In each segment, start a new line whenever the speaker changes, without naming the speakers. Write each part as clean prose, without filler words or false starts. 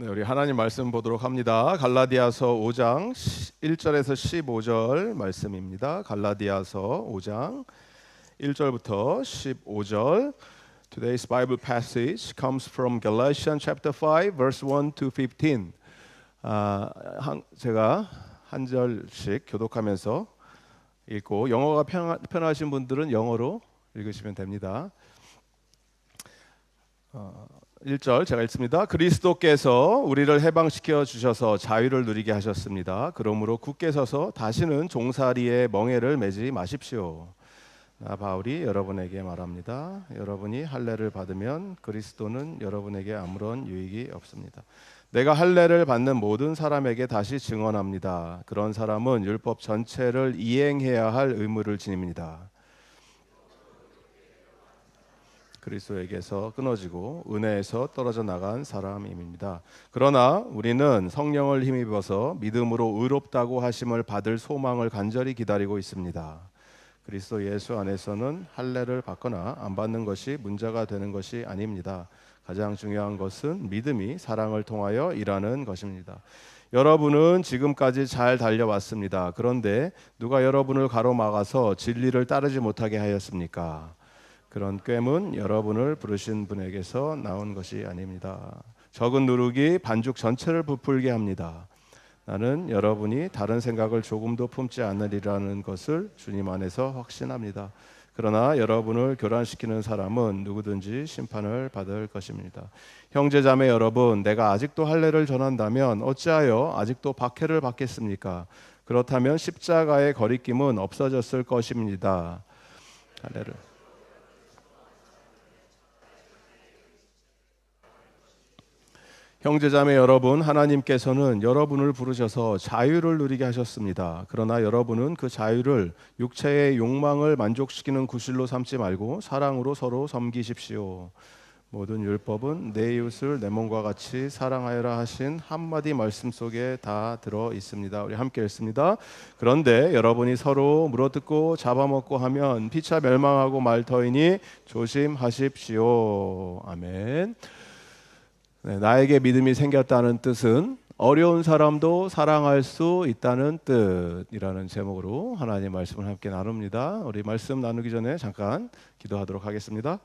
네, 우리 하나님 말씀 보도록 합니다. 갈라디아서 5장 1절에서 15절 말씀입니다. 갈라디아서 5장 1절부터 15절. Today's Bible passage comes from Galatians chapter 5 verse 1 to 15. 제가 한 절씩 교독하면서 읽고 영어가 편하신 분들은 영어로 읽으시면 됩니다. 1절 제가 읽습니다. 그리스도께서 우리를 해방시켜 주셔서 자유를 누리게 하셨습니다. 그러므로 굳게 서서 다시는 종살이의 멍에를 매지 마십시오. 나 바울이 여러분에게 말합니다. 여러분이 할례를 받으면 그리스도는 여러분에게 아무런 유익이 없습니다. 내가 할례를 받는 모든 사람에게 다시 증언합니다. 그런 사람은 율법 전체를 이행해야 할 의무를 지닙니다. 그리스도에게서 끊어지고 은혜에서 떨어져 나간 사람입니다. 그러나 우리는 성령을 힘입어서 믿음으로 의롭다고 하심을 받을 소망을 간절히 기다리고 있습니다. 그리스도 예수 안에서는 할례를 받거나 안 받는 것이 문제가 되는 것이 아닙니다. 가장 중요한 것은 믿음이 사랑을 통하여 일하는 것입니다. 여러분은 지금까지 잘 달려왔습니다. 그런데 누가 여러분을 가로막아서 진리를 따르지 못하게 하였습니까? 그런 꾀문 여러분을 부르신 분에게서 나온 것이 아닙니다. 적은 누룩이 반죽 전체를 부풀게 합니다. 나는 여러분이 다른 생각을 조금도 품지 않으리라는 것을 주님 안에서 확신합니다. 그러나 여러분을 교란시키는 사람은 누구든지 심판을 받을 것입니다. 형제자매 여러분, 내가 아직도 할례를 전한다면 어찌하여 아직도 박해를 받겠습니까? 그렇다면 십자가의 거리낌은 없어졌을 것입니다. 할례를 형제자매 여러분, 하나님께서는 여러분을 부르셔서 자유를 누리게 하셨습니다. 그러나 여러분은 그 자유를 육체의 욕망을 만족시키는 구실로 삼지 말고 사랑으로 서로 섬기십시오. 모든 율법은 내 이웃을 내 몸과 같이 사랑하여라 하신 한마디 말씀 속에 다 들어 있습니다. 우리 함께 읽습니다. 그런데 여러분이 서로 물어뜯고 잡아먹고 하면 피차 멸망하고 말 터이니 조심하십시오. 아멘. 네, 나에게 믿음이 생겼다는 뜻은 어려운 사람도 사랑할 수 있다는 뜻이라는 제목으로 하나님의 말씀을 함께 나눕니다. 우리 말씀 나누기 전에 잠깐 기도하도록 하겠습니다.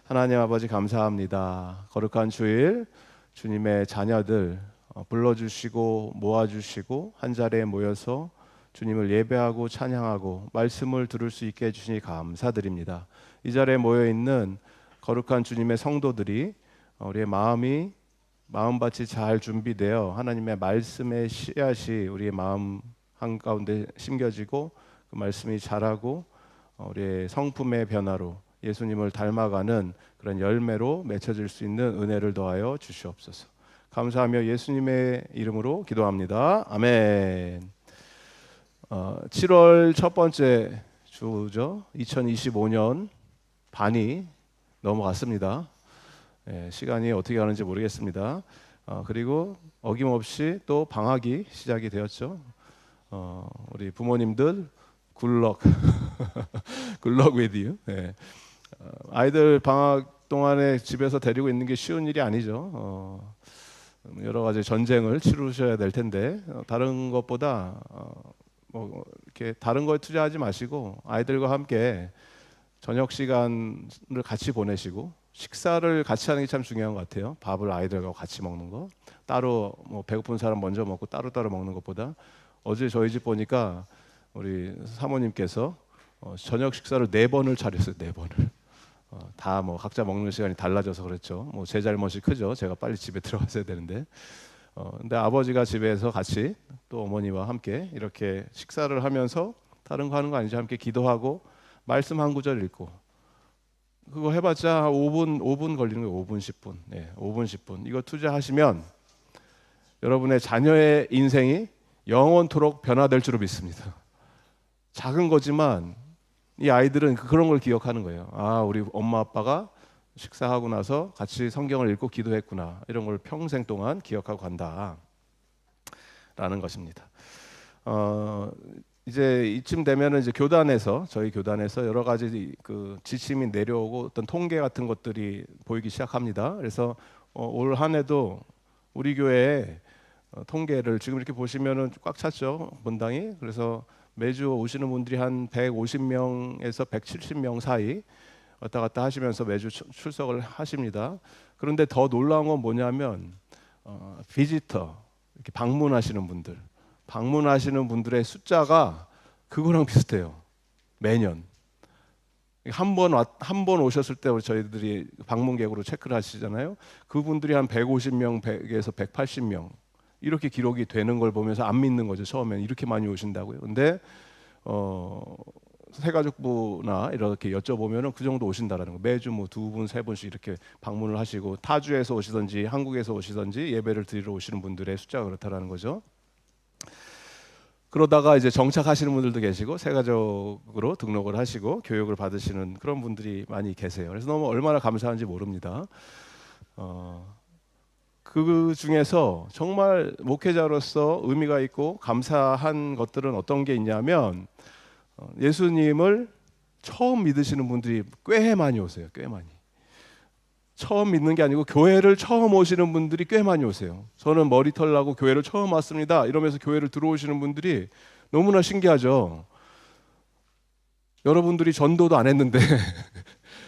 하나님 아버지 감사합니다. 거룩한 주일 주님의 자녀들 불러주시고 모아주시고 한 자리에 모여서 주님을 예배하고 찬양하고 말씀을 들을 수 있게 해주시니 감사드립니다. 이 자리에 모여있는 거룩한 주님의 성도들이 우리의 마음밭이 잘 준비되어 하나님의 말씀의 씨앗이 우리의 마음 한가운데 심겨지고 그 말씀이 자라고 우리의 성품의 변화로 예수님을 닮아가는 그런 열매로 맺혀질 수 있는 은혜를 더하여 주시옵소서. 감사하며 예수님의 이름으로 기도합니다. 아멘. 7월 첫 번째 주죠. 2025년 반이 넘어갔습니다. 시간이 어떻게 가는지 모르겠습니다. 그리고 어김없이 또 방학이 시작이 되었죠. 우리 부모님들 굿럭 굿럭 with you. 아이들 방학 동안에 집에서 데리고 있는 게 쉬운 일이 아니죠. 여러 가지 전쟁을 치르셔야 될 텐데 다른 것보다 뭐 이렇게 다른 거에 투자하지 마시고 아이들과 함께 저녁 시간을 같이 보내시고 식사를 같이 하는 게 참 중요한 것 같아요. 밥을 아이들과 같이 먹는 거. 따로 뭐 배고픈 사람 먼저 먹고 따로따로 먹는 것보다 어제 저희 집 보니까 우리 사모님께서 저녁 식사를 4번을 차렸어요. 4번을. 다 뭐 각자 먹는 시간이 달라져서 그랬죠. 뭐 제 잘못이 크죠. 제가 빨리 집에 들어갔어야 되는데. 근데 아버지가 집에서 같이 또 어머니와 함께 이렇게 식사를 하면서 다른 거 하는 거 아니죠. 함께 기도하고 말씀 한 구절 읽고 그거 해봤자 5분 걸리는 거예요. 5분 10분. 5분 10분. 이거 투자하시면 여러분의 자녀의 인생이 영원토록 변화될 줄로 믿습니다. 작은 거지만 이 아이들은 그런 걸 기억하는 거예요. 아, 우리 엄마 아빠가 식사하고 나서 같이 성경을 읽고 기도했구나. 이런 걸 평생 동안 기억하고 간다. 라는 것입니다. 이제 이쯤 되면은 이제 저희 교단에서 여러 가지 그 지침이 내려오고 어떤 통계 같은 것들이 보이기 시작합니다. 그래서 올 한 해도 우리 교회 통계를 지금 이렇게 보시면은 꽉 찼죠, 본당이. 그래서 매주 오시는 분들이 한 150명에서 170명 사이 왔다 갔다 하시면서 매주 출석을 하십니다. 그런데 더 놀라운 건 뭐냐면 비지터, 이렇게 방문하시는 분들의 숫자가 그거랑 비슷해요. 매년 한 번 오셨을 때 저희들이 방문객으로 체크를 하시잖아요. 그분들이 한 150명에서 180명 이렇게 기록이 되는 걸 보면서 안 믿는 거죠. 처음엔 이렇게 많이 오신다고요. 근데 새가족부나 이렇게 여쭤보면은 그 정도 오신다라는 거. 매주 뭐 2분, 3분씩 이렇게 방문을 하시고 타주에서 오시든지 한국에서 오시든지 예배를 드리러 오시는 분들의 숫자가 그렇다라는 거죠. 그러다가 이제 정착하시는 분들도 계시고 새가족으로 등록을 하시고 교육을 받으시는 그런 분들이 많이 계세요. 그래서 너무 얼마나 감사한지 모릅니다. 그 중에서 정말 목회자로서 의미가 있고 감사한 것들은 어떤 게 있냐면 예수님을 처음 믿으시는 분들이 꽤 많이 오세요. 꽤 많이. 처음 믿는 게 아니고 교회를 처음 오시는 분들이 꽤 많이 오세요. 저는 머리털 나고 교회를 처음 왔습니다 이러면서 교회를 들어오시는 분들이 너무나 신기하죠. 여러분들이 전도도 안 했는데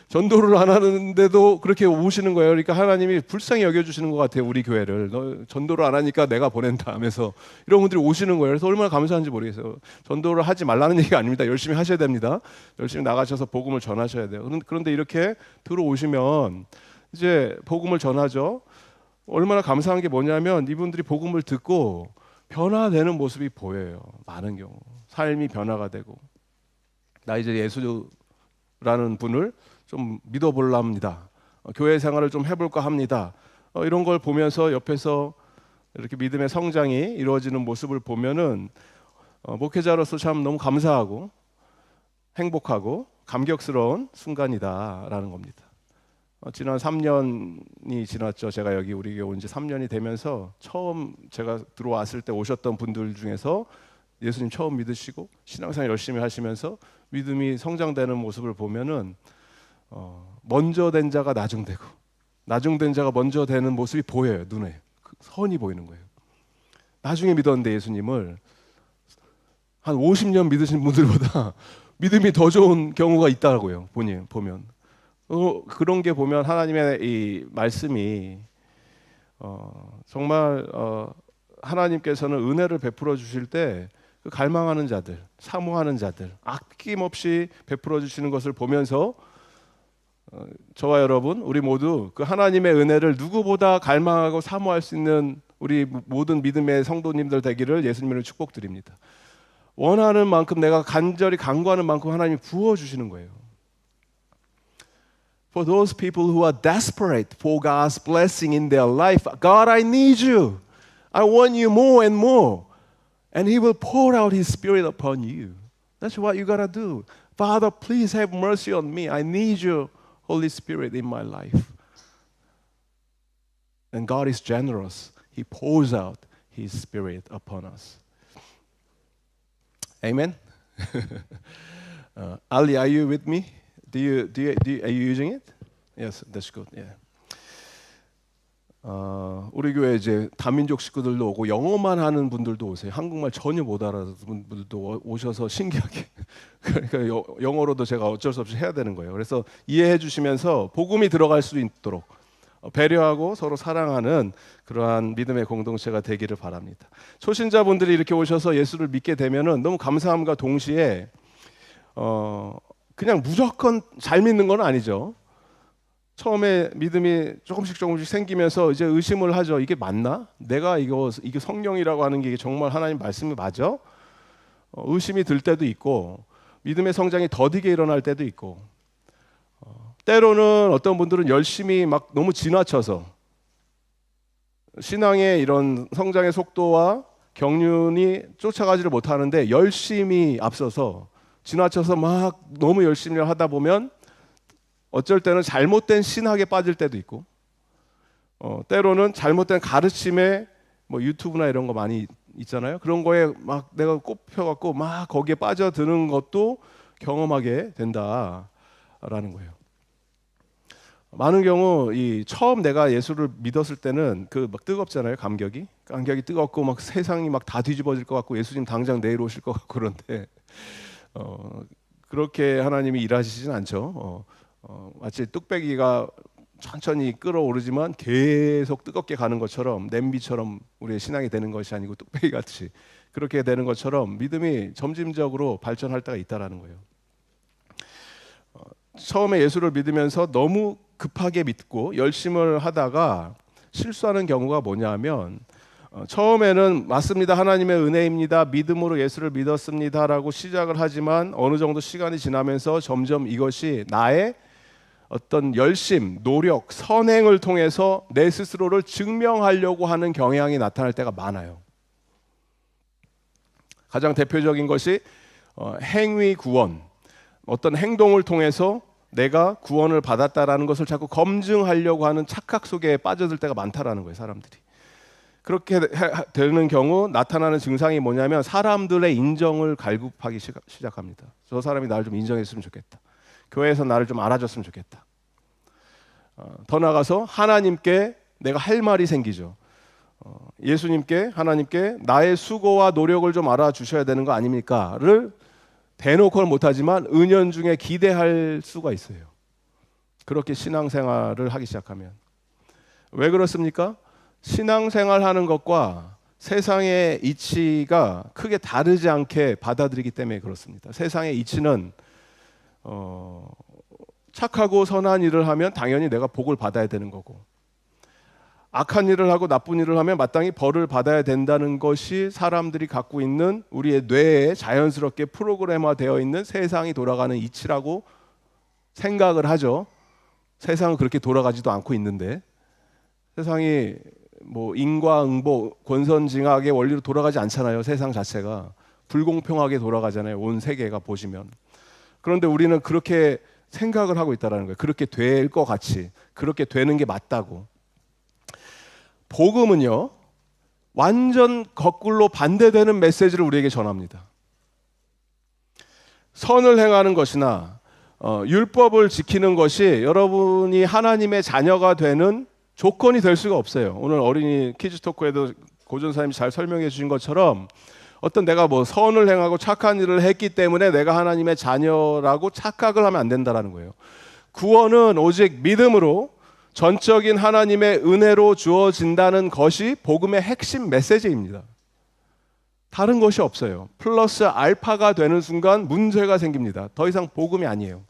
전도를 안 하는데도 그렇게 오시는 거예요. 그러니까 하나님이 불쌍히 여겨주시는 것 같아요. 우리 교회를 너 전도를 안 하니까 내가 보낸다 하면서 이런 분들이 오시는 거예요. 그래서 얼마나 감사한지 모르겠어요. 전도를 하지 말라는 얘기가 아닙니다. 열심히 하셔야 됩니다. 열심히 나가셔서 복음을 전하셔야 돼요. 그런데 이렇게 들어오시면 이제 복음을 전하죠. 얼마나 감사한 게 뭐냐면 이분들이 복음을 듣고 변화되는 모습이 보여요. 많은 경우 삶이 변화가 되고 나 이제 예수라는 분을 좀 믿어볼랍니다. 교회 생활을 좀 해볼까 합니다. 이런 걸 보면서 옆에서 이렇게 믿음의 성장이 이루어지는 모습을 보면은 목회자로서 참 너무 감사하고 행복하고 감격스러운 순간이다라는 겁니다. 지난 3년이 지났죠. 제가 여기 우리 교회 온 지 3년이 되면서 처음 제가 들어왔을 때 오셨던 분들 중에서 예수님 처음 믿으시고 신앙생활 열심히 하시면서 믿음이 성장되는 모습을 보면은 먼저 된 자가 나중되고 나중된 자가 먼저 되는 모습이 보여요. 눈에 선이 보이는 거예요. 나중에 믿었는데 예수님을 한 50년 믿으신 분들보다 믿음이 더 좋은 경우가 있다고요. 보면 그런 게 보면 하나님의 이 말씀이 정말 하나님께서는 은혜를 베풀어 주실 때 그 갈망하는 자들, 사모하는 자들 아낌없이 베풀어 주시는 것을 보면서 저와 여러분 우리 모두 그 하나님의 은혜를 누구보다 갈망하고 사모할 수 있는 우리 모든 믿음의 성도님들 되기를 예수님으로 축복드립니다. 원하는 만큼 내가 간절히 간구하는 만큼 하나님이 부어주시는 거예요. For those people who are desperate for God's blessing in their life, God, I need you. I want you more and more. And He will pour out His Spirit upon you. That's what you gotta do. Father, please have mercy on me. I need your Holy Spirit in my life. And God is generous. He pours out His Spirit upon us. Amen. Ali, are you with me? Are you using it? Yes, that's good. Yeah. 우리 교회 이제 다민족 식구들도 오고 영어만 하는 분들도 오세요. 한국말 전혀 못 알아듣는 분들도 오셔서 신기하게 그러니까 영어로도 제가 어쩔 수 없이 해야 되는 거예요. 그래서 이해해 주시면서 복음이 들어갈 수 있도록 배려하고 서로 사랑하는 그러한 믿음의 공동체가 되기를 바랍니다. 초신자분들이 이렇게 오셔서 예수를 믿게 되면은 너무 감사함과 동시에 그냥 무조건 잘 믿는 건 아니죠. 처음에 믿음이 조금씩 생기면서 이제 의심을 하죠. 이게 맞나? 내가 이게 성령이라고 하는 게 정말 하나님 말씀이 맞아? 의심이 들 때도 있고 믿음의 성장이 더디게 일어날 때도 있고 때로는 어떤 분들은 열심히 막 너무 지나쳐서 신앙의 이런 성장의 속도와 경륜이 쫓아가지를 못하는데 열심히 앞서서 지나쳐서 막 너무 열심히 하다 보면 어쩔 때는 잘못된 신학에 빠질 때도 있고 때로는 잘못된 가르침에 뭐 유튜브나 이런 거 많이 있잖아요. 그런 거에 막 내가 꼽혀갖고 막 거기에 빠져드는 것도 경험하게 된다라는 거예요. 많은 경우 이 처음 내가 예수를 믿었을 때는 그 막 뜨겁잖아요. 감격이 뜨겁고 막 세상이 막 다 뒤집어질 것 같고 예수님 당장 내일 오실 것 같고 그런데 그렇게 하나님이 일하시진 않죠. 마치 뚝배기가 천천히 끓어오르지만 계속 뜨겁게 가는 것처럼 냄비처럼 우리의 신앙이 되는 것이 아니고 뚝배기 같이 그렇게 되는 것처럼 믿음이 점진적으로 발전할 때가 있다라는 거예요. 처음에 예수를 믿으면서 너무 급하게 믿고 열심을 하다가 실수하는 경우가 뭐냐면 처음에는 맞습니다. 하나님의 은혜입니다. 믿음으로 예수를 믿었습니다라고 시작을 하지만 어느 정도 시간이 지나면서 점점 이것이 나의 어떤 열심, 노력, 선행을 통해서 내 스스로를 증명하려고 하는 경향이 나타날 때가 많아요. 가장 대표적인 것이 행위 구원, 어떤 행동을 통해서 내가 구원을 받았다라는 것을 자꾸 검증하려고 하는 착각 속에 빠져들 때가 많다라는 거예요, 사람들이. 그렇게 되는 경우 나타나는 증상이 뭐냐면 사람들의 인정을 갈급하기 시작합니다. 저 사람이 나를 좀 인정했으면 좋겠다. 교회에서 나를 좀 알아줬으면 좋겠다. 더 나아가서 하나님께 내가 할 말이 생기죠. 예수님께, 하나님께 나의 수고와 노력을 좀 알아주셔야 되는 거 아닙니까?를 대놓고는 못하지만 은연중에 기대할 수가 있어요. 그렇게 신앙생활을 하기 시작하면. 왜 그렇습니까? 신앙생활하는 것과 세상의 이치가 크게 다르지 않게 받아들이기 때문에 그렇습니다. 세상의 이치는 착하고 선한 일을 하면 당연히 내가 복을 받아야 되는 거고 악한 일을 하고 나쁜 일을 하면 마땅히 벌을 받아야 된다는 것이 사람들이 갖고 있는 우리의 뇌에 자연스럽게 프로그램화되어 있는 세상이 돌아가는 이치라고 생각을 하죠. 세상은 그렇게 돌아가지도 않고 있는데 세상이 뭐 인과응보, 권선징악의 원리로 돌아가지 않잖아요. 세상 자체가 불공평하게 돌아가잖아요. 온 세계가 보시면. 그런데 우리는 그렇게 생각을 하고 있다는 거예요. 그렇게 될 것 같이, 그렇게 되는 게 맞다고. 복음은요, 완전 거꾸로 반대되는 메시지를 우리에게 전합니다. 선을 행하는 것이나 율법을 지키는 것이 여러분이 하나님의 자녀가 되는 조건이 될 수가 없어요. 오늘 어린이 퀴즈 토크에도 고전사님이 잘 설명해 주신 것처럼 어떤 내가 뭐 선을 행하고 착한 일을 했기 때문에 내가 하나님의 자녀라고 착각을 하면 안 된다는 거예요. 구원은 오직 믿음으로 전적인 하나님의 은혜로 주어진다는 것이 복음의 핵심 메시지입니다. 다른 것이 없어요. 플러스 알파가 되는 순간 문제가 생깁니다. 더 이상 복음이 아니에요.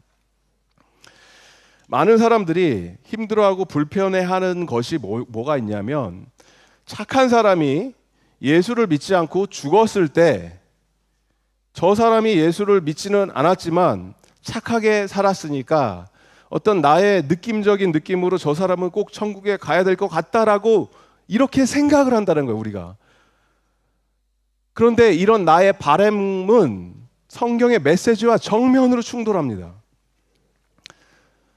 많은 사람들이 힘들어하고 불편해하는 것이 뭐가 있냐면 착한 사람이 예수를 믿지 않고 죽었을 때 저 사람이 예수를 믿지는 않았지만 착하게 살았으니까 어떤 나의 느낌적인 느낌으로 저 사람은 꼭 천국에 가야 될 것 같다라고 이렇게 생각을 한다는 거예요, 우리가. 그런데 이런 나의 바램은 성경의 메시지와 정면으로 충돌합니다.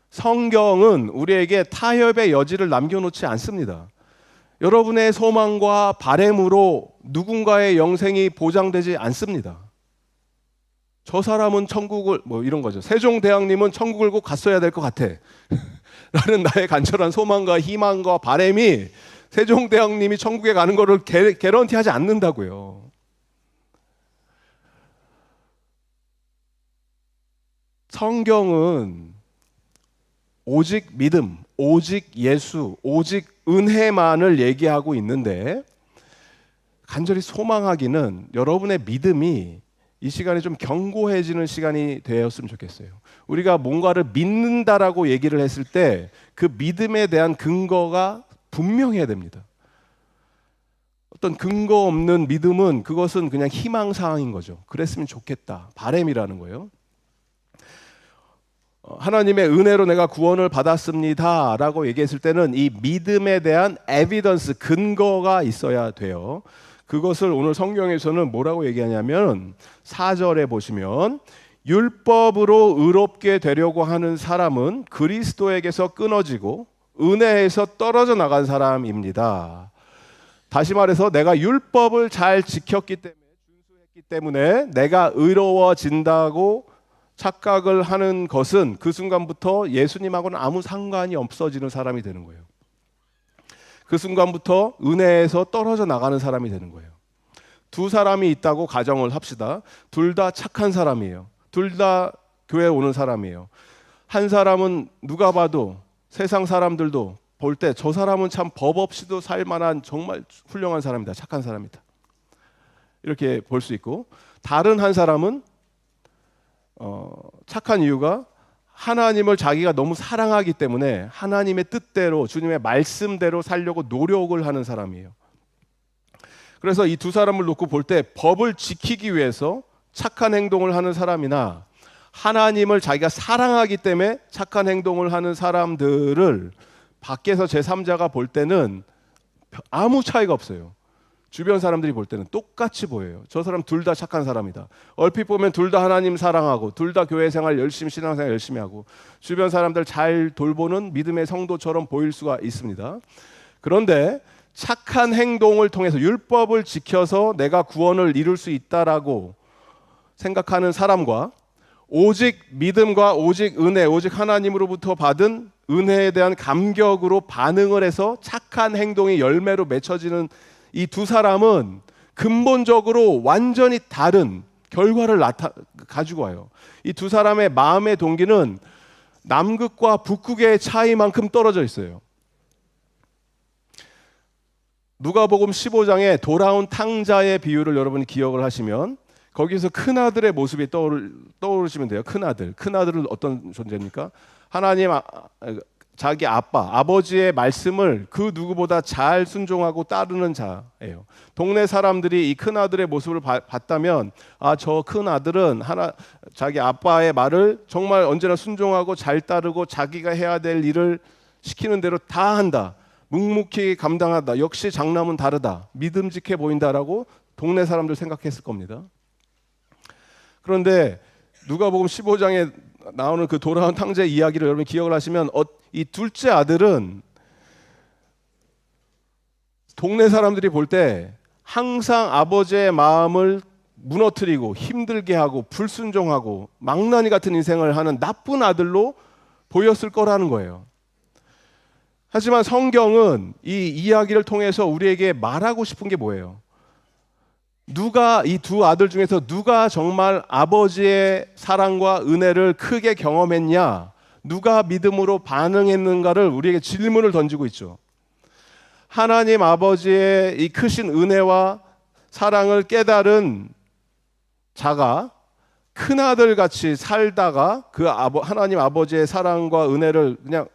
성경은 우리에게 타협의 여지를 남겨놓지 않습니다. 여러분의 소망과 바램으로 누군가의 영생이 보장되지 않습니다. 저 사람은 천국을 뭐 이런 거죠. 세종대왕님은 천국을 꼭 갔어야 될 것 같아 라는 나의 간절한 소망과 희망과 바램이 세종대왕님이 천국에 가는 거를 개런티하지 않는다고요. 성경은 오직 믿음, 오직 예수, 오직 은혜만을 얘기하고 있는데 간절히 소망하기는 여러분의 믿음이 이 시간에 좀 견고해지는 시간이 되었으면 좋겠어요. 우리가 뭔가를 믿는다라고 얘기를 했을 때 그 믿음에 대한 근거가 분명해야 됩니다. 어떤 근거 없는 믿음은 그것은 그냥 희망사항인 거죠. 그랬으면 좋겠다. 바람이라는 거예요. 하나님의 은혜로 내가 구원을 받았습니다 라고 얘기했을 때는 이 믿음에 대한 에비던스, 근거가 있어야 돼요. 그것을 오늘 성경에서는 뭐라고 얘기하냐면 4절에 보시면 율법으로 의롭게 되려고 하는 사람은 그리스도에게서 끊어지고 은혜에서 떨어져 나간 사람입니다. 다시 말해서 내가 율법을 잘 지켰기 때문에, 준수했기 때문에 내가 의로워진다고 착각을 하는 것은 그 순간부터 예수님하고는 아무 상관이 없어지는 사람이 되는 거예요. 그 순간부터 은혜에서 떨어져 나가는 사람이 되는 거예요. 두 사람이 있다고 가정을 합시다. 둘 다 착한 사람이에요. 둘 다 교회에 오는 사람이에요. 한 사람은 누가 봐도 세상 사람들도 볼 때 저 사람은 참 법 없이도 살 만한 정말 훌륭한 사람이다. 착한 사람이다. 이렇게 볼 수 있고, 다른 한 사람은 착한 이유가 하나님을 자기가 너무 사랑하기 때문에 하나님의 뜻대로 주님의 말씀대로 살려고 노력을 하는 사람이에요. 그래서 이 두 사람을 놓고 볼 때 법을 지키기 위해서 착한 행동을 하는 사람이나 하나님을 자기가 사랑하기 때문에 착한 행동을 하는 사람들을 밖에서 제3자가 볼 때는 아무 차이가 없어요. 주변 사람들이 볼 때는 똑같이 보여요. 저 사람 둘 다 착한 사람이다. 얼핏 보면 둘 다 하나님 사랑하고 둘 다 교회 생활 열심히, 신앙생활 열심히 하고 주변 사람들 잘 돌보는 믿음의 성도처럼 보일 수가 있습니다. 그런데 착한 행동을 통해서 율법을 지켜서 내가 구원을 이룰 수 있다라고 생각하는 사람과 오직 믿음과 오직 은혜, 오직 하나님으로부터 받은 은혜에 대한 감격으로 반응을 해서 착한 행동이 열매로 맺혀지는 이 두 사람은 근본적으로 완전히 다른 결과를 가지고 와요. 이 두 사람의 마음의 동기는 남극과 북극의 차이만큼 떨어져 있어요. 누가복음 15장에 돌아온 탕자의 비유를 여러분이 기억을 하시면 거기서 큰아들의 모습이 떠오르시면 돼요. 큰아들은 어떤 존재입니까? 하나님 자기 아버지의 말씀을 그 누구보다 잘 순종하고 따르는 자예요. 동네 사람들이 이 큰아들의 모습을 봤다면 저 큰아들은 자기 아빠의 말을 정말 언제나 순종하고 잘 따르고 자기가 해야 될 일을 시키는 대로 다 한다. 묵묵히 감당한다. 역시 장남은 다르다. 믿음직해 보인다라고 동네 사람들 생각했을 겁니다. 그런데 누가복음 15장에 나오는 그 돌아온 탕자의 이야기를 여러분 기억을 하시면 이 둘째 아들은 동네 사람들이 볼 때 항상 아버지의 마음을 무너뜨리고 힘들게 하고 불순종하고 망나니 같은 인생을 하는 나쁜 아들로 보였을 거라는 거예요. 하지만 성경은 이 이야기를 통해서 우리에게 말하고 싶은 게 뭐예요? 이 두 아들 중에서 누가 정말 아버지의 사랑과 은혜를 크게 경험했냐? 누가 믿음으로 반응했는가를 우리에게 질문을 던지고 있죠. 하나님 아버지의 이 크신 은혜와 사랑을 깨달은 자가 큰아들 같이 살다가 하나님 아버지의 사랑과 은혜를 그냥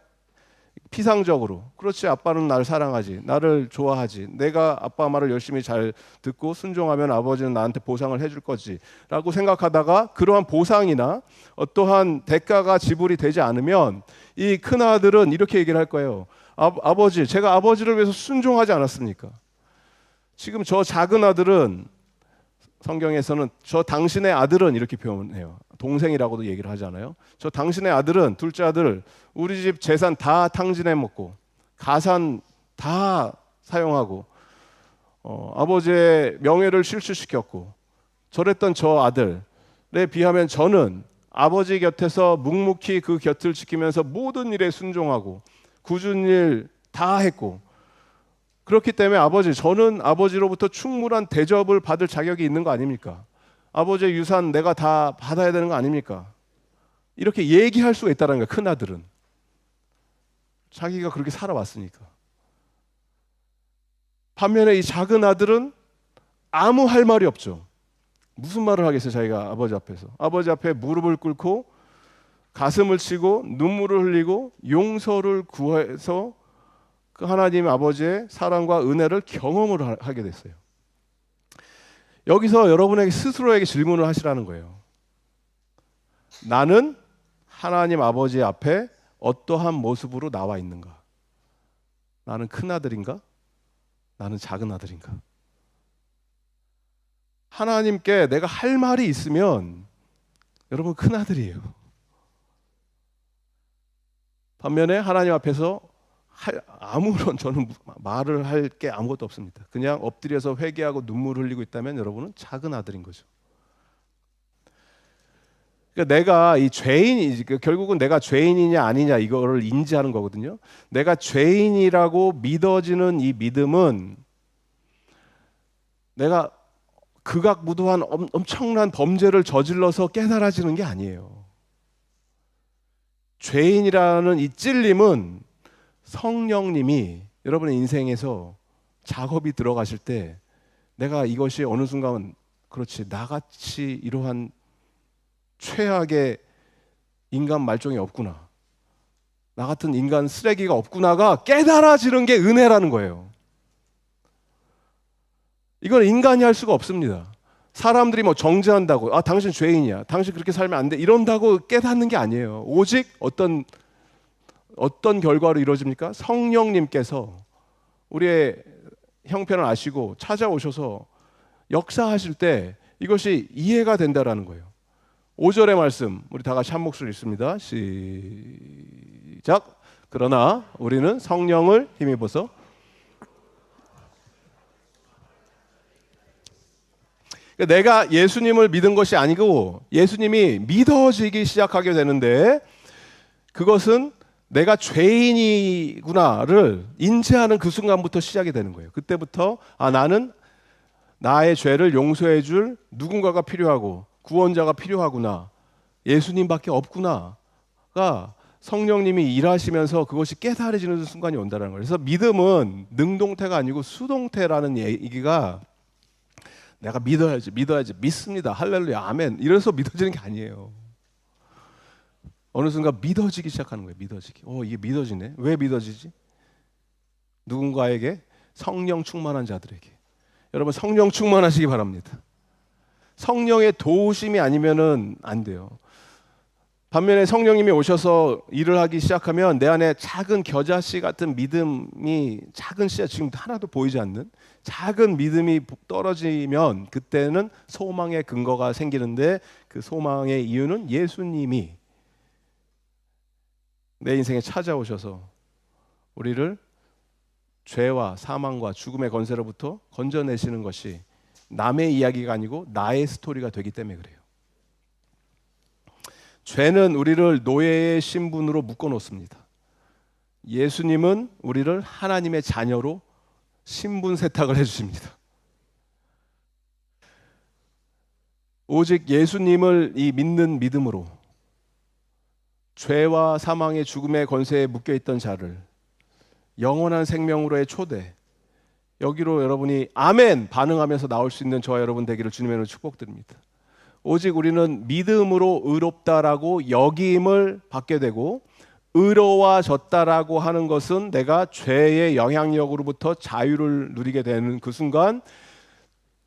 피상적으로, 그렇지, 아빠는 나를 사랑하지, 나를 좋아하지, 내가 아빠 말을 열심히 잘 듣고 순종하면 아버지는 나한테 보상을 해줄 거지 라고 생각하다가 그러한 보상이나 어떠한 대가가 지불이 되지 않으면 이 큰아들은 이렇게 얘기를 할 거예요. 아버지, 제가 아버지를 위해서 순종하지 않았습니까? 지금 저 작은 아들은, 성경에서는 저 당신의 아들은 이렇게 표현해요. 동생이라고도 얘기를 하잖아요. 저 당신의 아들은, 둘째 아들, 우리 집 재산 다 탕진해 먹고 가산 다 사용하고 아버지의 명예를 실추시켰고 저랬던 저 아들에 비하면 저는 아버지 곁에서 묵묵히 그 곁을 지키면서 모든 일에 순종하고 굳은 일 다 했고, 그렇기 때문에 저는 아버지로부터 충분한 대접을 받을 자격이 있는 거 아닙니까? 아버지의 유산 내가 다 받아야 되는 거 아닙니까? 이렇게 얘기할 수가 있다는 거예요. 큰아들은 자기가 그렇게 살아왔으니까. 반면에 이 작은 아들은 아무 할 말이 없죠. 무슨 말을 하겠어요? 자기가 아버지 앞에서. 아버지 앞에 무릎을 꿇고 가슴을 치고 눈물을 흘리고 용서를 구해서 그 하나님 아버지의 사랑과 은혜를 경험을 하게 됐어요. 여기서 여러분에게 스스로에게 질문을 하시라는 거예요. 나는 하나님 아버지 앞에 어떠한 모습으로 나와 있는가? 나는 큰 아들인가? 나는 작은 아들인가? 하나님께 내가 할 말이 있으면 여러분 큰 아들이에요. 반면에 하나님 앞에서 아무런 저는 말을 할 게 아무것도 없습니다. 그냥 엎드려서 회개하고 눈물 흘리고 있다면 여러분은 작은 아들인 거죠. 그러니까 내가 이 죄인이 결국은 내가 죄인이냐 아니냐 이거를 인지하는 거거든요. 내가 죄인이라고 믿어지는 이 믿음은 내가 극악무도한 엄청난 범죄를 저질러서 깨달아지는 게 아니에요. 죄인이라는 이 찔림은 성령님이 여러분의 인생에서 작업이 들어가실 때 내가 이것이 어느 순간 그렇지 나같이 이러한 최악의 인간 말종이 없구나, 나 같은 인간 쓰레기가 없구나가 깨달아지는 게 은혜라는 거예요. 이건 인간이 할 수가 없습니다. 사람들이 뭐 정죄한다고 당신 죄인이야, 당신 그렇게 살면 안 돼 이런다고 깨닫는 게 아니에요. 오직 어떤 결과로 이루어집니까? 성령님께서 우리의 형편을 아시고 찾아오셔서 역사하실 때 이것이 이해가 된다라는 거예요. 5절의 말씀 우리 다 같이 한 목소리 읽습니다. 시작. 그러나 우리는 성령을 힘입어서 내가 예수님을 믿은 것이 아니고 예수님이 믿어지기 시작하게 되는데 그것은 내가 죄인이구나를 인지하는 그 순간부터 시작이 되는 거예요. 그때부터 나는 나의 죄를 용서해 줄 누군가가 필요하고 구원자가 필요하구나, 예수님밖에 없구나가 성령님이 일하시면서 그것이 깨달아지는 순간이 온다는 거예요. 그래서 믿음은 능동태가 아니고 수동태라는 얘기가 내가 믿어야지 믿습니다 할렐루야 아멘 이래서 믿어지는 게 아니에요. 어느 순간 믿어지기 시작하는 거예요. 믿어지기. 이게 믿어지네. 왜 믿어지지? 누군가에게 성령 충만한 자들에게. 여러분 성령 충만하시기 바랍니다. 성령의 도우심이 아니면은 안 돼요. 반면에 성령님이 오셔서 일을 하기 시작하면 내 안에 작은 겨자씨 같은 믿음이, 작은 씨앗, 지금 하나도 보이지 않는 작은 믿음이 떨어지면 그때는 소망의 근거가 생기는데 그 소망의 이유는 예수님이 내 인생에 찾아오셔서 우리를 죄와 사망과 죽음의 권세로부터 건져내시는 것이 남의 이야기가 아니고 나의 스토리가 되기 때문에 그래요. 죄는 우리를 노예의 신분으로 묶어놓습니다. 예수님은 우리를 하나님의 자녀로 신분 세탁을 해주십니다. 오직 예수님을 믿는 믿음으로 죄와 사망의 죽음의 권세에 묶여있던 자를 영원한 생명으로의 초대, 여기로 여러분이 아멘 반응하면서 나올 수 있는 저와 여러분 되기를 주님의 축복드립니다. 오직 우리는 믿음으로 의롭다라고 여김을 받게 되고, 의로워졌다라고 하는 것은 내가 죄의 영향력으로부터 자유를 누리게 되는 그 순간,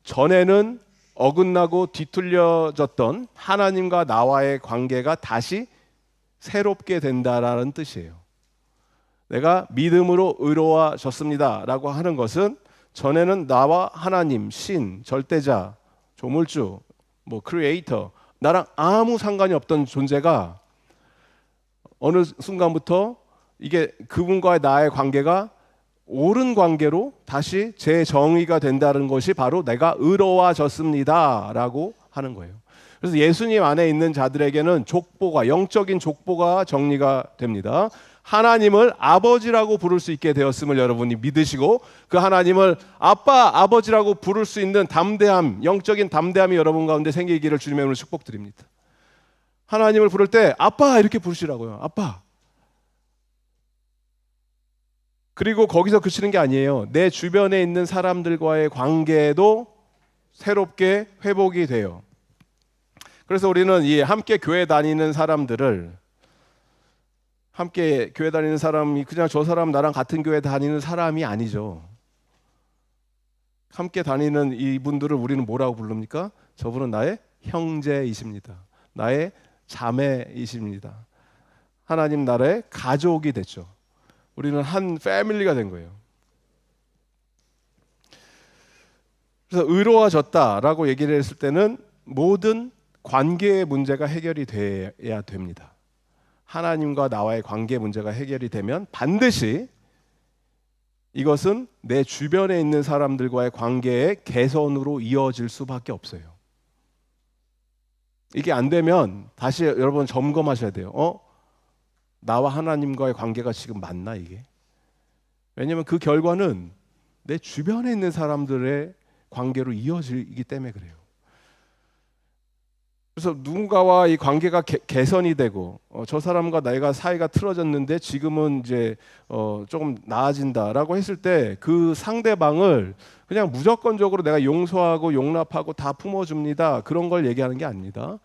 전에는 어긋나고 뒤틀려졌던 하나님과 나와의 관계가 다시 새롭게 된다라는 뜻이에요. 내가 믿음으로 의로워졌습니다 라고 하는 것은 전에는 나와 하나님, 신, 절대자, 조물주, 크리에이터, 나랑 아무 상관이 없던 존재가 어느 순간부터 이게 그분과의 나의 관계가 옳은 관계로 다시 재정의가 된다는 것이 바로 내가 의로워졌습니다 라고 하는 거예요. 그래서 예수님 안에 있는 자들에게는 족보가, 영적인 족보가 정리가 됩니다. 하나님을 아버지라고 부를 수 있게 되었음을 여러분이 믿으시고, 그 하나님을 아빠, 아버지라고 부를 수 있는 담대함, 영적인 담대함이 여러분 가운데 생기기를 주님의 이름으로 축복드립니다. 하나님을 부를 때 아빠 이렇게 부르시라고요. 아빠. 그리고 거기서 그치는 게 아니에요. 내 주변에 있는 사람들과의 관계도 새롭게 회복이 돼요. 그래서 우리는 이 함께 교회 다니는 사람들을, 함께 교회 다니는 사람이 그냥 저 사람 나랑 같은 교회 다니는 사람이 아니죠. 함께 다니는 이분들을 우리는 뭐라고 부릅니까? 저분은 나의 형제이십니다. 나의 자매이십니다. 하나님 나라의 가족이 됐죠. 우리는 한 패밀리가 된 거예요. 그래서 의로워졌다라고 얘기를 했을 때는 모든 관계의 문제가 해결이 돼야 됩니다. 하나님과 나와의 관계 문제가 해결이 되면 반드시 이것은 내 주변에 있는 사람들과의 관계의 개선으로 이어질 수밖에 없어요. 이게 안 되면 다시 여러분 점검하셔야 돼요. 나와 하나님과의 관계가 지금 맞나 이게? 왜냐하면 그 결과는 내 주변에 있는 사람들의 관계로 이어지기 때문에 그래요. 그래서 누군가와 이 관계가 개선이 되고 저 사람과 내가 사이가 틀어졌는데 지금은 이제 조금 나아진다라고 했을 때 그 상대방을 그냥 무조건적으로 내가 용서하고 용납하고 다 품어줍니다. 그런 걸 얘기하는 게 아닙니다.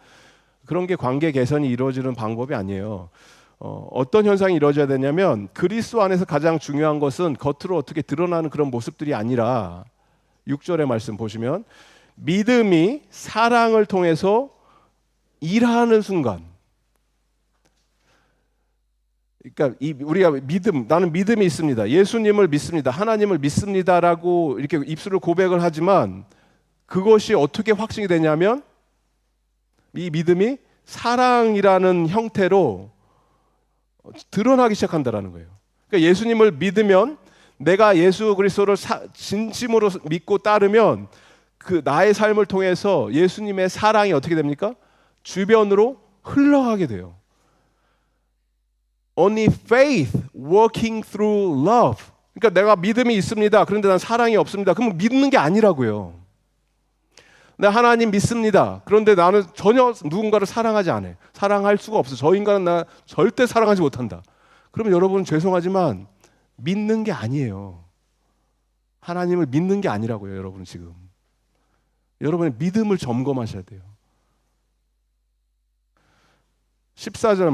그런 게 관계 개선이 이루어지는 방법이 아니에요. 어떤 현상이 이루어져야 되냐면 그리스도 안에서 가장 중요한 것은 겉으로 어떻게 드러나는 그런 모습들이 아니라 6절의 말씀 보시면 믿음이 사랑을 통해서 일하는 순간, 그러니까 우리가 나는 믿음이 있습니다. 예수님을 믿습니다. 하나님을 믿습니다라고 이렇게 입술을 고백을 하지만 그것이 어떻게 확증이 되냐면 이 믿음이 사랑이라는 형태로 드러나기 시작한다라는 거예요. 그러니까 예수님을 믿으면 내가 예수 그리스도를 진심으로 믿고 따르면 그 나의 삶을 통해서 예수님의 사랑이 어떻게 됩니까? 주변으로 흘러가게 돼요. Only faith working through love. 그러니까 내가 믿음이 있습니다. 그런데 난 사랑이 없습니다. 그러면 믿는 게 아니라고요. 나 하나님 믿습니다. 그런데 나는 전혀 누군가를 사랑하지 않아요. 사랑할 수가 없어. 저 인간은 나 절대 사랑하지 못한다. 그러면 여러분 죄송하지만 믿는 게 아니에요. 하나님을 믿는 게 아니라고요. 여러분 지금. 여러분의 믿음을 점검하셔야 돼요. 14절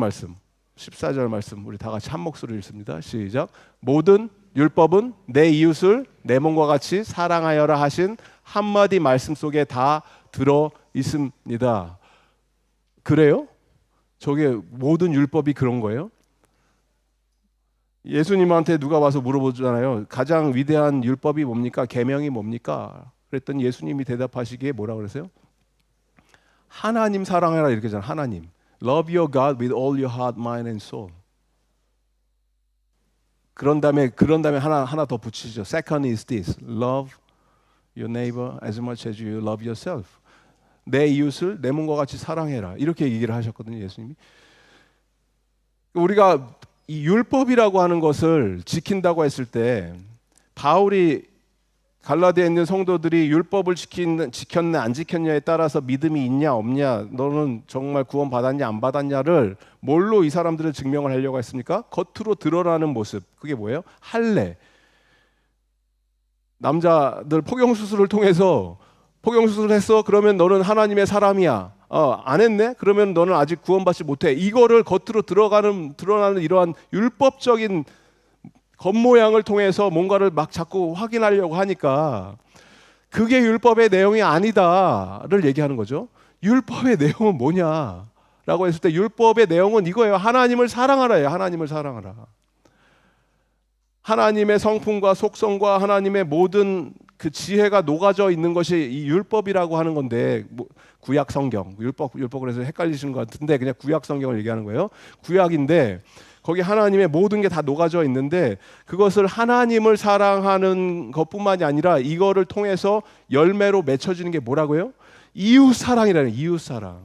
말씀 우리 다 같이 한 목소리로 읽습니다. 시작. 모든 율법은 내 이웃을 내 몸과 같이 사랑하여라 하신 한마디 말씀 속에 다 들어 있습니다. 그래요? 저게 모든 율법이 그런 거예요? 예수님한테 누가 와서 물어보잖아요. 가장 위대한 율법이 뭡니까? 계명이 뭡니까? 그랬더니 예수님이 대답하시기에 뭐라 그러세요? 하나님 사랑해라 이렇게 하잖아요. 하나님. Love your God with all your heart, mind and soul. 그런 다음에 하나 더 붙이죠. Second is this. Love your neighbor as much as you love yourself. 내 이웃을 내 몸과 같이 사랑해라. 이렇게 얘기를 하셨거든요, 예수님이. 우리가 이 율법이라고 하는 것을 지킨다고 했을 때 바울이 갈라디아에 있는 성도들이 율법을 지켰냐 안 지켰냐에 따라서 믿음이 있냐 없냐, 너는 정말 구원 받았냐 안 받았냐를 뭘로 이 사람들을 증명을 하려고 했습니까? 겉으로 드러나는 모습. 그게 뭐예요? 할례. 남자들 폭영수술을 통해서 폭영수술을 했어? 그러면 너는 하나님의 사람이야. 안 했네? 그러면 너는 아직 구원받지 못해. 이거를 겉으로 드러나는 이러한 율법적인 겉모양을 통해서 뭔가를 막 자꾸 확인하려고 하니까 그게 율법의 내용이 아니다를 얘기하는 거죠. 율법의 내용은 뭐냐라고 했을 때 율법의 내용은 이거예요. 하나님을 사랑하라예요. 하나님을 사랑하라. 하나님의 성품과 속성과 하나님의 모든 그 지혜가 녹아져 있는 것이 이 율법이라고 하는 건데, 구약 성경, 율법을 해서 헷갈리시는 것 같은데 그냥 구약 성경을 얘기하는 거예요. 구약인데 거기 하나님의 모든 게 다 녹아져 있는데 그것을 하나님을 사랑하는 것뿐만이 아니라 이거를 통해서 열매로 맺혀지는 게 뭐라고요? 이웃 사랑이라는, 이웃 사랑.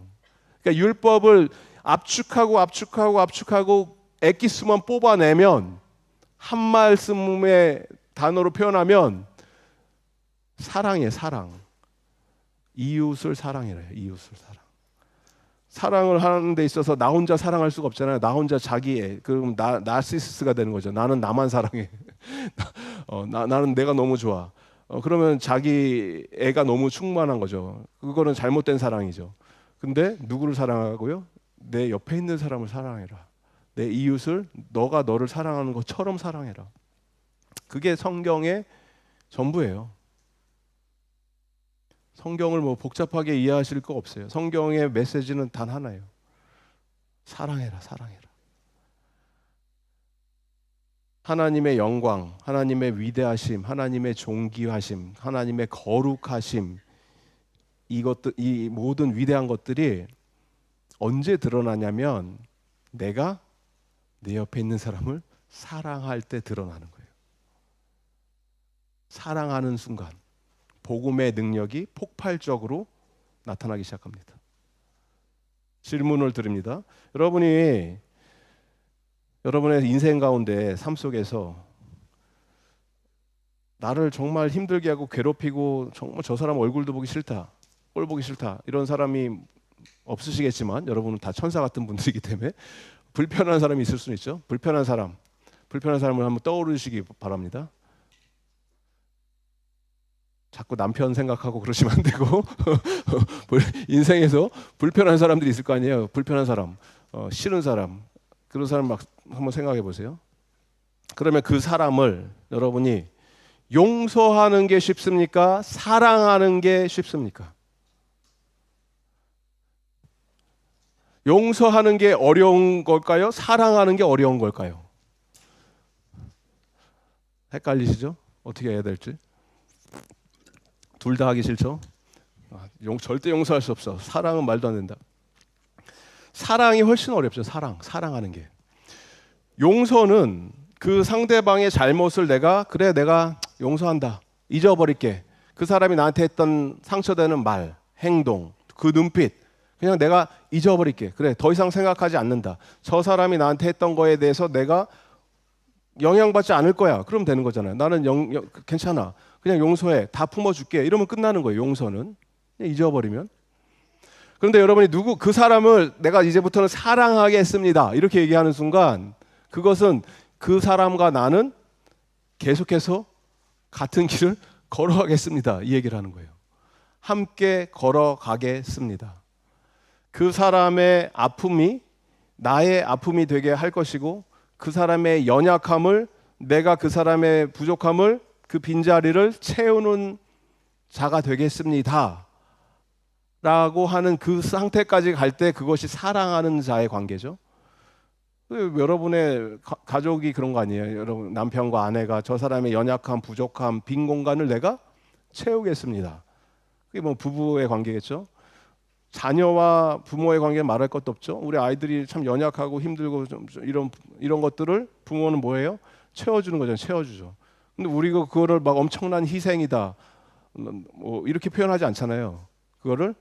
그러니까 율법을 압축하고 엑기스만 뽑아내면 한 말씀의 단어로 표현하면 사랑이에요, 사랑. 이웃을 사랑이래요, 이웃을 사랑. 사랑을 하는 데 있어서 나 혼자 사랑할 수가 없잖아요. 나 혼자 그럼 나르시시스가 되는 거죠. 나는 나만 사랑해. 나는 내가 너무 좋아. 그러면 자기 애가 너무 충만한 거죠. 그거는 잘못된 사랑이죠. 근데 누구를 사랑하고요? 내 옆에 있는 사람을 사랑해라. 내 이웃을 너가 너를 사랑하는 것처럼 사랑해라. 그게 성경의 전부예요. 성경을 복잡하게 이해하실 거 없어요. 성경의 메시지는 단 하나예요. 사랑해라, 사랑해라. 하나님의 영광, 하나님의 위대하심, 하나님의 존귀하심, 하나님의 거룩하심, 이 모든 위대한 것들이 언제 드러나냐면 내가 내 옆에 있는 사람을 사랑할 때 드러나는 거예요. 사랑하는 순간 복음의 능력이 폭발적으로 나타나기 시작합니다. 질문을 드립니다. 여러분이 여러분의 인생 가운데 삶 속에서 나를 정말 힘들게 하고 괴롭히고 정말 저 사람 얼굴도 보기 싫다, 꼴 보기 싫다 이런 사람이 없으시겠지만 여러분은 다 천사 같은 분들이기 때문에 불편한 사람이 있을 수는 있죠. 불편한 사람을 한번 떠오르시기 바랍니다. 자꾸 남편 생각하고 그러시면 안 되고 인생에서 불편한 사람들이 있을 거 아니에요. 불편한 사람, 싫은 사람, 그런 사람 막 한번 생각해 보세요. 그러면 그 사람을 여러분이 용서하는 게 쉽습니까? 사랑하는 게 쉽습니까? 용서하는 게 어려운 걸까요? 사랑하는 게 어려운 걸까요? 헷갈리시죠? 어떻게 해야 될지. 둘 다 하기 싫죠? 절대 용서할 수 없어. 사랑은 말도 안 된다. 사랑이 훨씬 어렵죠. 사랑하는 게. 용서는 그 상대방의 잘못을 내가 용서한다. 잊어버릴게. 그 사람이 나한테 했던 상처되는 말, 행동, 그 눈빛 그냥 내가 잊어버릴게. 그래, 더 이상 생각하지 않는다. 저 사람이 나한테 했던 거에 대해서 내가 영향받지 않을 거야. 그럼 되는 거잖아요. 나는 괜찮아. 그냥 용서해. 다 품어줄게. 이러면 끝나는 거예요. 용서는. 그냥 잊어버리면. 그런데 여러분이 그 사람을 내가 이제부터는 사랑하겠습니다. 이렇게 얘기하는 순간 그것은 그 사람과 나는 계속해서 같은 길을 걸어가겠습니다. 이 얘기를 하는 거예요. 함께 걸어가겠습니다. 그 사람의 아픔이 나의 아픔이 되게 할 것이고 그 사람의 연약함을 내가 그 사람의 부족함을 그 빈자리를 채우는 자가 되겠습니다. 라고 하는 그 상태까지 갈 때 그것이 사랑하는 자의 관계죠. 여러분의 가족이 그런 거 아니에요? 여러분 남편과 아내가 저 사람의 연약함, 부족함, 빈 공간을 내가 채우겠습니다. 그게 뭐 부부의 관계겠죠. 자녀와 부모의 관계 말할 것도 없죠. 우리 아이들이 참 연약하고 힘들고 좀 이런 것들을 부모는 뭐예요? 채워주는 거죠. 채워주죠. 근데 우리가 그거를 막 엄청난 희생이다 뭐 이렇게 표현하지 않잖아요. 그거를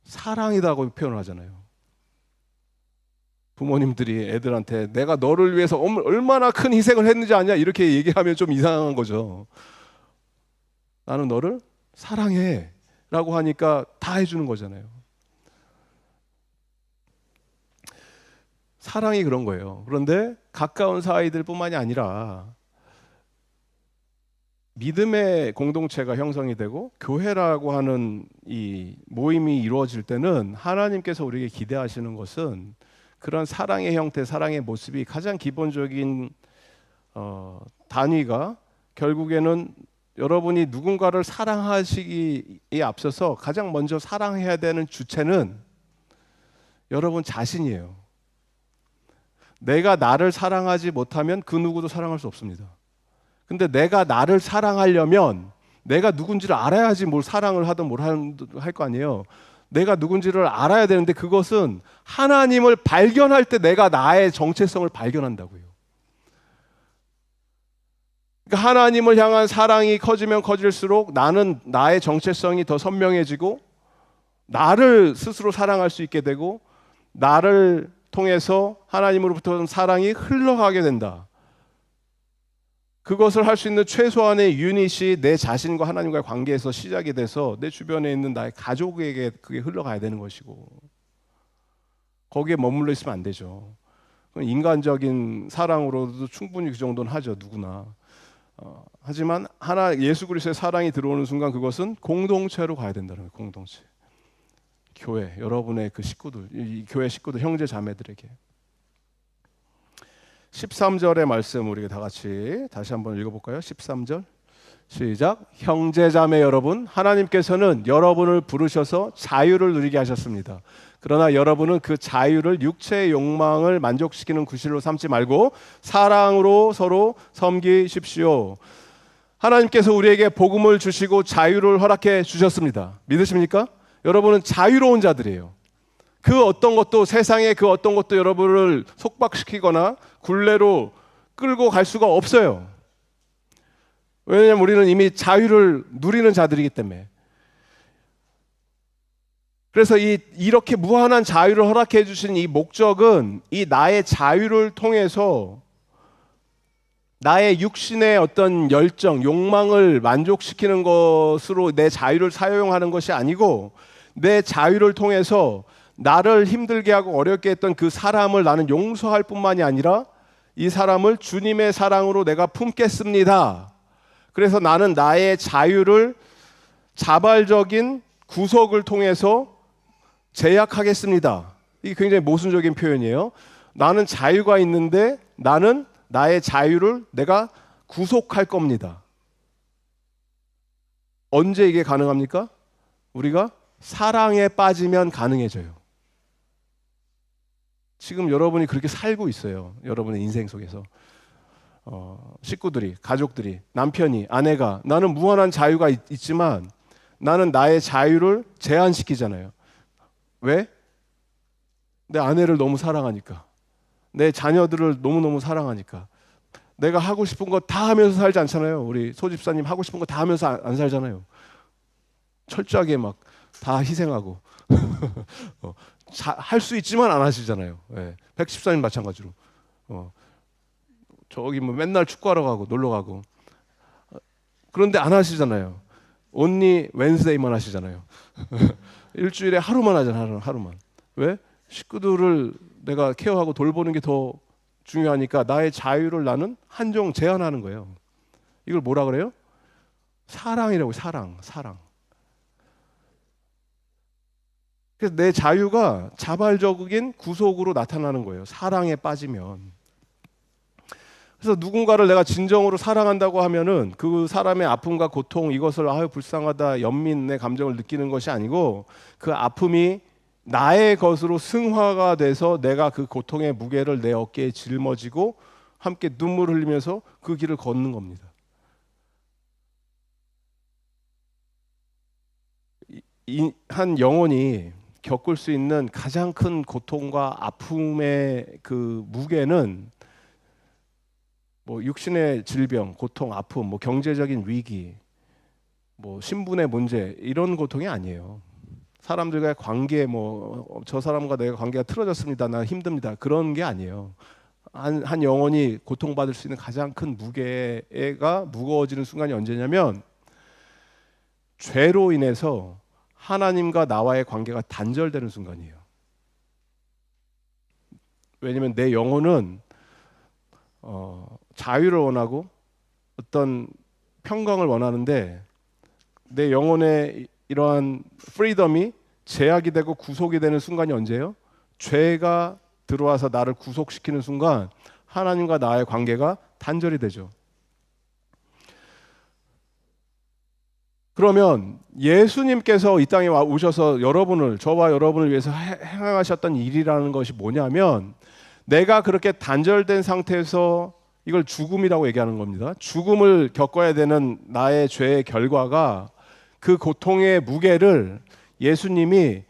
사랑이다고 표현을 하잖아요. 부모님들이 애들한테 내가 너를 위해서 얼마나 큰 희생을 했는지 아냐 이렇게 얘기하면 좀 이상한 거죠. 나는 너를 사랑해 라고 하니까 다 해주는 거잖아요. 사랑이 그런 거예요. 그런데 가까운 사이들 뿐만이 아니라 믿음의 공동체가 형성이 되고 교회라고 하는 이 모임이 이루어질 때는 하나님께서 우리에게 기대하시는 것은 그런 사랑의 형태, 사랑의 모습이 가장 기본적인 단위가 결국에는 여러분이 누군가를 사랑하시기에 앞서서 가장 먼저 사랑해야 되는 주체는 여러분 자신이에요. 내가 나를 사랑하지 못하면 그 누구도 사랑할 수 없습니다. 근데 내가 나를 사랑하려면 내가 누군지를 알아야지 뭘 사랑을 하든 뭘 할 거 아니에요. 내가 누군지를 알아야 되는데 그것은 하나님을 발견할 때 내가 나의 정체성을 발견한다고요. 그러니까 하나님을 향한 사랑이 커지면 커질수록 나는 나의 정체성이 더 선명해지고 나를 스스로 사랑할 수 있게 되고 나를 통해서 하나님으로부터 사랑이 흘러가게 된다. 그것을 할 수 있는 최소한의 유닛이 내 자신과 하나님과의 관계에서 시작이 돼서 내 주변에 있는 나의 가족에게 그게 흘러가야 되는 것이고 거기에 머물러 있으면 안 되죠. 인간적인 사랑으로도 충분히 그 정도는 하죠. 누구나. 하지만 예수 그리스도의 사랑이 들어오는 순간 그것은 공동체로 가야 된다는 거예요. 공동체. 교회, 여러분의 그 식구들, 이 교회 식구들, 형제 자매들에게. 13절의 말씀 우리가 다 같이 다시 한번 읽어볼까요? 13절 시작. 형제 자매 여러분, 하나님께서는 여러분을 부르셔서 자유를 누리게 하셨습니다. 그러나 여러분은 그 자유를 육체의 욕망을 만족시키는 구실로 삼지 말고 사랑으로 서로 섬기십시오. 하나님께서 우리에게 복음을 주시고 자유를 허락해 주셨습니다. 믿으십니까? 여러분은 자유로운 자들이에요. 그 어떤 것도 세상의 그 어떤 것도 여러분을 속박시키거나 굴레로 끌고 갈 수가 없어요. 왜냐하면 우리는 이미 자유를 누리는 자들이기 때문에. 그래서 이렇게 무한한 자유를 허락해 주신 이 목적은 이 나의 자유를 통해서 나의 육신의 어떤 열정, 욕망을 만족시키는 것으로 내 자유를 사용하는 것이 아니고, 내 자유를 통해서 나를 힘들게 하고 어렵게 했던 그 사람을 나는 용서할 뿐만이 아니라 이 사람을 주님의 사랑으로 내가 품겠습니다. 그래서 나는 나의 자유를 자발적인 구속을 통해서 제약하겠습니다. 이게 굉장히 모순적인 표현이에요. 나는 자유가 있는데 나는 나의 자유를 내가 구속할 겁니다. 언제 이게 가능합니까? 우리가 사랑에 빠지면 가능해져요. 지금 여러분이 그렇게 살고 있어요. 여러분의 인생 속에서 식구들이, 가족들이, 남편이, 아내가, 나는 무한한 자유가 있지만 나는 나의 자유를 제한시키잖아요. 왜? 내 아내를 너무 사랑하니까, 내 자녀들을 너무너무 사랑하니까. 내가 하고 싶은 거 다 하면서 살지 않잖아요. 우리 소집사님 하고 싶은 거 다 하면서 안 살잖아요. 철저하게 막 다 희생하고 할 수 있지만 안 하시잖아요. 네. 백집사님 마찬가지로 저기 뭐 맨날 축구하러 가고 놀러 가고, 그런데 안 하시잖아요. only Wednesday만 하시잖아요. 일주일에 하루만 하잖아요. 하루만. 왜? 식구들을 내가 케어하고 돌보는 게 더 중요하니까 나의 자유를 나는 한정 제한하는 거예요. 이걸 뭐라 그래요? 사랑이라고. 사랑. 그래서 내 자유가 자발적인 구속으로 나타나는 거예요. 사랑에 빠지면. 그래서 누군가를 내가 진정으로 사랑한다고 하면은 그 사람의 아픔과 고통, 이것을 아유 불쌍하다, 연민의 감정을 느끼는 것이 아니고, 그 아픔이 나의 것으로 승화가 돼서 내가 그 고통의 무게를 내 어깨에 짊어지고 함께 눈물을 흘리면서 그 길을 걷는 겁니다. 한 영혼이 겪을 수 있는 가장 큰 고통과 아픔의 그 무게는 뭐 육신의 질병, 고통, 아픔, 뭐 경제적인 위기, 뭐 신분의 문제, 이런 고통이 아니에요. 사람들과의 관계, 뭐 저 사람과 내가 관계가 틀어졌습니다, 나 힘듭니다, 그런 게 아니에요. 한 영혼이 고통받을 수 있는 가장 큰 무게가 무거워지는 순간이 언제냐면, 죄로 인해서 하나님과 나와의 관계가 단절되는 순간이에요. 왜냐하면 내 영혼은 자유를 원하고 어떤 평강을 원하는데, 내 영혼의 이러한 프리덤이 제약이 되고 구속이 되는 순간이 언제예요? 죄가 들어와서 나를 구속시키는 순간 하나님과 나의 관계가 단절이 되죠. 그러면 예수님께서 이 땅에 오셔서 저와 여러분을 위해서 행하셨던 일이라는 것이 뭐냐면, 내가 그렇게 단절된 상태에서, 이걸 죽음이라고 얘기하는 겁니다. 죽음을 겪어야 되는 나의 죄의 결과가, 그 고통의 무게를 예수님이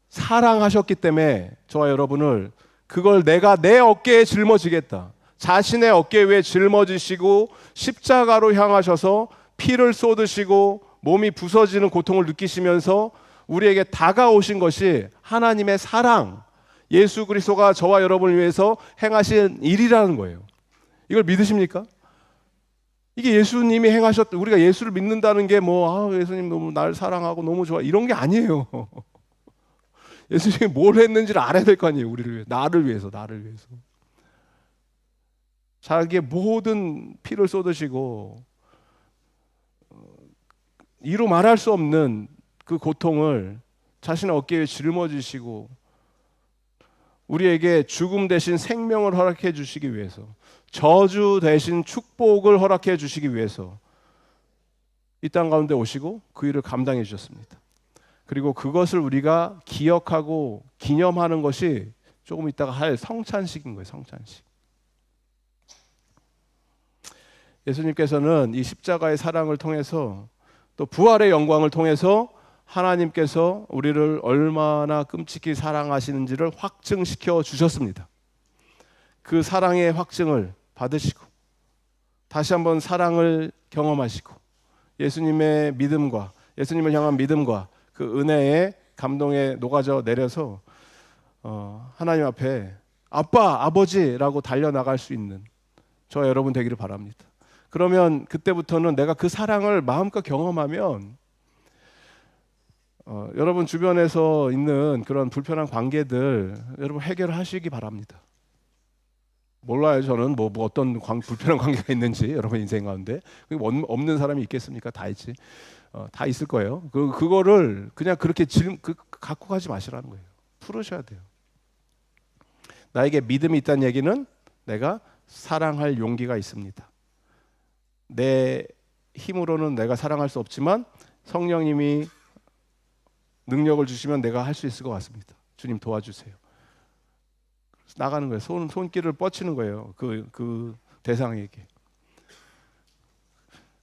사랑하셨기 때문에 저와 여러분을, 그걸 내가 내 어깨에 짊어지겠다, 자신의 어깨 위에 짊어지시고 십자가로 향하셔서 피를 쏟으시고 몸이 부서지는 고통을 느끼시면서 우리에게 다가오신 것이 하나님의 사랑, 예수 그리스도가 저와 여러분을 위해서 행하신 일이라는 거예요. 이걸 믿으십니까? 이게 예수님이 우리가 예수를 믿는다는 게 예수님 너무 날 사랑하고 너무 좋아, 이런 게 아니에요. 예수님이 뭘 했는지를 알아야 될 거 아니에요. 우리를 위해, 나를 위해서. 자기의 모든 피를 쏟으시고 이루 말할 수 없는 그 고통을 자신의 어깨에 짊어지시고 우리에게 죽음 대신 생명을 허락해 주시기 위해서, 저주 대신 축복을 허락해 주시기 위해서 이 땅 가운데 오시고 그 일을 감당해 주셨습니다. 그리고 그것을 우리가 기억하고 기념하는 것이 조금 이따가 할 성찬식인 거예요. 성찬식. 예수님께서는 이 십자가의 사랑을 통해서, 또 부활의 영광을 통해서 하나님께서 우리를 얼마나 끔찍히 사랑하시는지를 확증시켜 주셨습니다. 그 사랑의 확증을 받으시고 다시 한번 사랑을 경험하시고 예수님의 믿음과, 예수님을 향한 믿음과 그 은혜에 감동에 녹아져 내려서 하나님 앞에 아빠, 아버지라고 달려나갈 수 있는 저 여러분 되기를 바랍니다. 그러면 그때부터는 내가 그 사랑을 마음껏 경험하면 여러분 주변에서 있는 그런 불편한 관계들 여러분 해결하시기 바랍니다. 몰라요. 저는 뭐 어떤 불편한 관계가 있는지 여러분 인생 가운데 없는 사람이 있겠습니까? 다 있지. 다 있을 거예요. 그거를 그냥 그렇게 갖고 가지 마시라는 거예요. 풀으셔야 돼요. 나에게 믿음이 있다는 얘기는 내가 사랑할 용기가 있습니다. 내 힘으로는 내가 사랑할 수 없지만 성령님이 능력을 주시면 내가 할 수 있을 것 같습니다. 주님 도와주세요. 나가는 거예요. 손길을 뻗치는 거예요. 그 대상에게.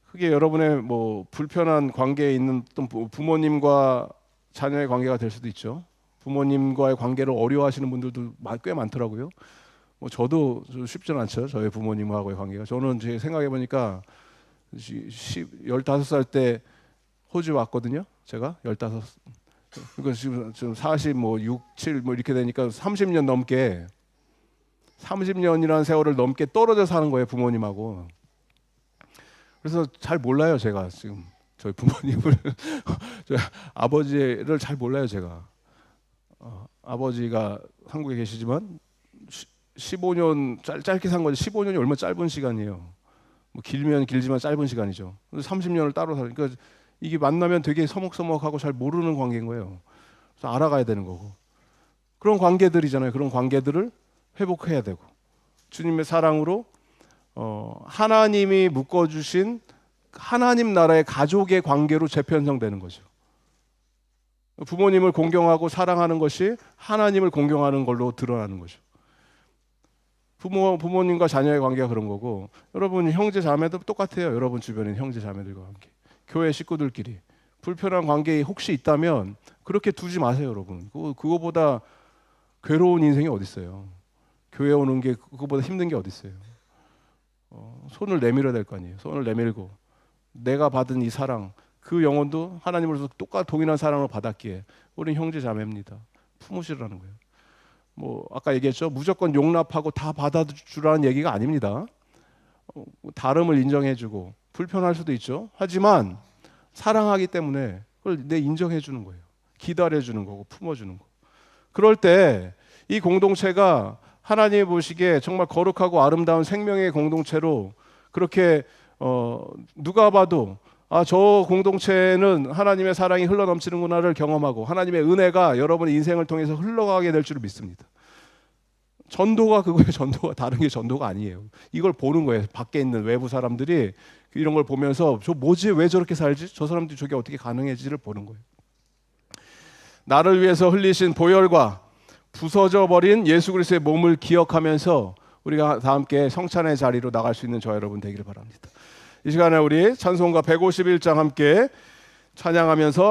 그게 여러분의 뭐 불편한 관계에 있는 또 부모님과 자녀의 관계가 될 수도 있죠. 부모님과의 관계를 어려워하시는 분들도 꽤 많더라고요. 뭐 저도 쉽지는 않죠. 저희 부모님하고의 관계가. 저는 제 생각해 보니까 15살 때 호주 왔거든요. 제가 15. 그러니까 지금 40, 뭐 6, 7 뭐 이렇게 되니까 30년 넘게 30년이라는 세월을 넘게 떨어져 사는 거예요, 부모님하고. 그래서 잘 몰라요, 제가 지금 저희 부모님을 저희 아버지를 잘 몰라요, 제가. 아버지가 한국에 계시지만 15년 짧게 산 거죠. 15년이 얼마나 짧은 시간이에요. 뭐 길면 길지만 짧은 시간이죠. 30년을 따로 살니까 그러니까 이게 만나면 되게 서먹서먹하고 잘 모르는 관계인 거예요. 그래서 알아가야 되는 거고. 그런 관계들이잖아요. 그런 관계들을 회복해야 되고 주님의 사랑으로 하나님이 묶어주신 하나님 나라의 가족의 관계로 재편성되는 거죠. 부모님을 공경하고 사랑하는 것이 하나님을 공경하는 걸로 드러나는 거죠. 부모님과 자녀의 관계가 그런 거고 여러분 형제 자매도 똑같아요. 여러분 주변에 있는 형제 자매들과 함께 교회 식구들끼리 불편한 관계에 혹시 있다면 그렇게 두지 마세요, 여러분. 그거보다 괴로운 인생이 어디 있어요? 교회 오는 게 그거보다 힘든 게 어디 있어요? 손을 내밀어야 될 거 아니에요. 손을 내밀고 내가 받은 이 사랑, 그 영혼도 하나님으로서 똑같은 동일한 사랑을 받았기에 우리는 형제 자매입니다. 품으시라는 거예요. 뭐 아까 얘기했죠. 무조건 용납하고 다 받아주라는 얘기가 아닙니다. 다름을 인정해주고 불편할 수도 있죠. 하지만 사랑하기 때문에 그걸 내 인정해주는 거예요. 기다려주는 거고 품어주는 거. 그럴 때 이 공동체가 하나님이 보시기에 정말 거룩하고 아름다운 생명의 공동체로 그렇게 누가 봐도 저 공동체는 하나님의 사랑이 흘러넘치는구나를 경험하고 하나님의 은혜가 여러분의 인생을 통해서 흘러가게 될 줄 믿습니다. 전도가 그거예요. 전도가 다른 게 전도가 아니에요. 이걸 보는 거예요. 밖에 있는 외부 사람들이 이런 걸 보면서 저 뭐지? 왜 저렇게 살지? 저 사람들이 저게 어떻게 가능해지를 보는 거예요. 나를 위해서 흘리신 보혈과 부서져 버린 예수 그리스도의 몸을 기억하면서 우리가 다 함께 성찬의 자리로 나갈 수 있는 저 여러분 되기를 바랍니다. 이 시간에 우리 찬송가 151장 함께 찬양하면서